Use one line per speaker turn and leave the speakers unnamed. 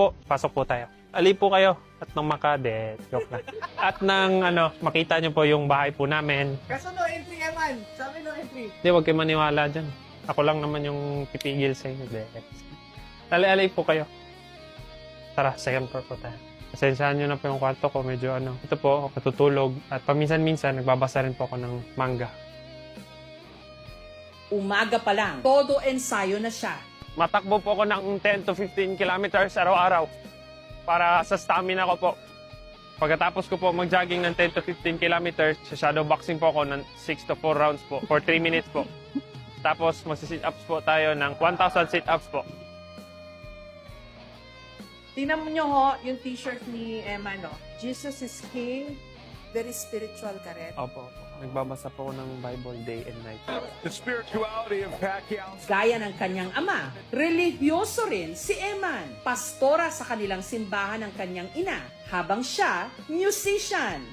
Po, pasok po tayo. Ali po kayo at nang makade. Joke lang. At nang makita nyo po yung bahay po namin.
Kaso no entry, Eman. Sabi no entry.
Hindi, huwag kayo maniwala dyan. Ako lang naman yung pipigil sa inyo. Ali-ali po kayo. Tara, second floor po tayo. Pasensyahan nyo na po yung kwarto ko. Medyo ito po, natutulog. At paminsan-minsan, nagbabasa rin po ako ng manga.
Umaga pa lang, todo ensayo na siya.
Matakbo po ako ng 10 to 15 kilometers araw-araw para sa stamina ko po. Pagkatapos ko po mag-jogging ng 10 to 15 kilometers, sa shadow boxing po ako ng 6 to 4 rounds po for 3 minutes po. Tapos magsi-sit-ups po tayo ng 1,000 sit-ups po.
Tingnan mo nyo ho, yung t-shirt ni Emma, no? Jesus is King.
Very spiritual ka rin.
Opo. Nagbabasa po ako ng Bible day and night.
The spirituality of Pacquiao.
Gaya ng kanyang ama, religyoso rin si Eman. Pastora sa kanilang simbahan ng kanyang ina, habang siya, musician.